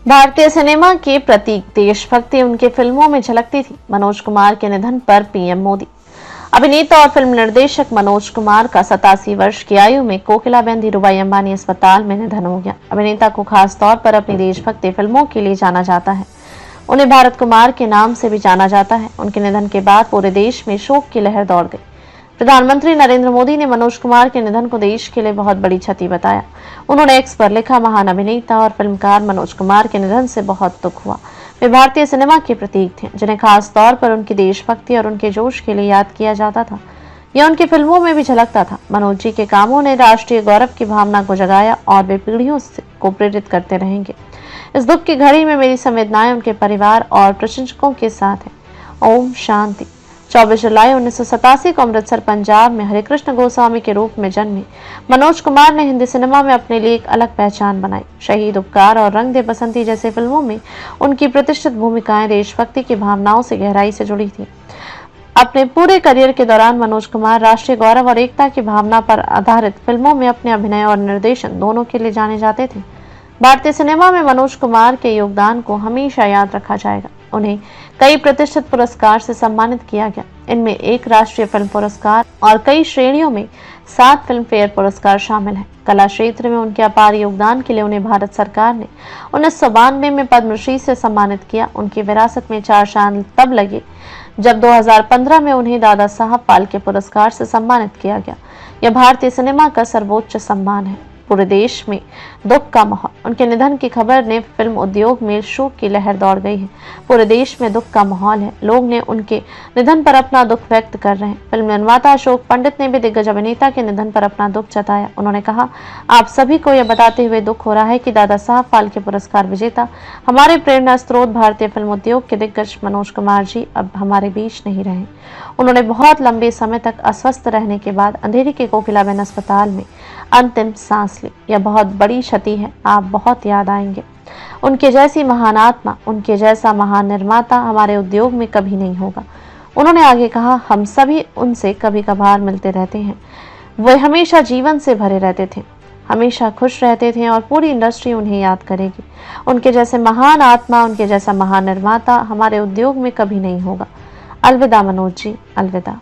भारतीय सिनेमा के प्रतीक देशभक्ति उनके फिल्मों में झलकती थी। मनोज कुमार के निधन पर पीएम मोदी। अभिनेता और फिल्म निर्देशक मनोज कुमार का 87 वर्ष की आयु में कोकिलाबेन धीरूभाई अंबानी अस्पताल में निधन हो गया। अभिनेता को खास तौर पर अपनी देशभक्ति फिल्मों के लिए जाना जाता है। उन्हें भारत कुमार के नाम से भी जाना जाता है। उनके निधन के बाद पूरे देश में शोक की लहर दौड़ गई। प्रधानमंत्री नरेंद्र मोदी ने मनोज कुमार के निधन को देश के लिए बहुत बड़ी क्षति बताया। उन्होंने एक्स पर लिखा, महान अभिनेता और फिल्मकार मनोज कुमार के निधन से बहुत दुख हुआ। वे भारतीय सिनेमा के प्रतीक थे, जिन्हें खास तौर पर उनकी देशभक्ति और उनके जोश के लिए याद किया जाता था। यह उनकी फिल्मों में भी झलकता था। मनोज जी के कामों ने राष्ट्रीय गौरव की भावना को जगाया और वे पीढ़ियों को प्रेरित करते रहेंगे। इस दुख की घड़ी में मेरी संवेदनाएं उनके परिवार और प्रशंसकों के साथ है। ओम शांति। 24 जुलाई 1987 को अमृतसर पंजाब में हरे कृष्ण गोस्वामी के रूप में जन्मे मनोज कुमार ने हिंदी सिनेमा में अपने लिए एक अलग पहचान बनाई। शहीद, उपकार और रंग दे बसंती जैसे फिल्मों में उनकी प्रतिष्ठित भूमिकाएं देशभक्ति की भावनाओं से गहराई से जुड़ी थी। अपने पूरे करियर के दौरान मनोज कुमार राष्ट्रीय गौरव और एकता की भावना पर आधारित फिल्मों में अपने अभिनय और निर्देशन दोनों के लिए जाने जाते थे। भारतीय सिनेमा में मनोज कुमार के योगदान को हमेशा याद रखा जाएगा। उन्हें कई प्रतिष्ठित पुरस्कार से सम्मानित किया गया। इनमें 1 राष्ट्रीय फिल्म पुरस्कार और कई श्रेणियों में 7 फिल्म फेयर पुरस्कार शामिल हैं। कला क्षेत्र में उनके अपार योगदान के लिए उन्हें भारत सरकार ने 1992 में पद्मश्री से सम्मानित किया। उनकी विरासत में 4 चांद तब लगे जब 2015 में उन्हें दादा साहब फाल्के पुरस्कार से सम्मानित किया गया। यह भारतीय सिनेमा का सर्वोच्च सम्मान है। पूरे देश में दुख का माहौल। उनके निधन की खबर ने फिल्म उद्योग में शोक की लहर दौड़ गई है। पूरे देश में दुख का माहौल है। लोग ने उनके निधन पर अपना दुख व्यक्त कर रहे हैं। फिल्म निर्माता अशोक पंडित ने भी दिग्गज अभिनेता के निधन पर अपना दुख जताया। उन्होंने कहा, आप सभी को यह बताते हुए दुख हो रहा है कि दादा साहब फाल्के पुरस्कार विजेता, हमारे प्रेरणा स्रोत भारतीय फिल्म उद्योग के दिग्गज मनोज कुमार जी अब हमारे बीच नहीं रहे। उन्होंने बहुत लंबे समय तक अस्वस्थ रहने के बाद अंधेरी के कोकिलाबेन अस्पताल में अंतिम सांस ली। यह बहुत बड़ी क्षति है। आप बहुत याद आएंगे। उनके जैसी महान आत्मा, उनके जैसा महान निर्माता हमारे उद्योग में कभी नहीं होगा। उन्होंने आगे कहा, हम सभी उनसे कभी कभार मिलते रहते हैं। वे हमेशा जीवन से भरे रहते थे, हमेशा खुश रहते थे और पूरी इंडस्ट्री उन्हें याद करेगी। उनके जैसे महान आत्मा, उनके जैसा महान निर्माता हमारे उद्योग में कभी नहीं होगा। अलविदा मनोज जी, अलविदा।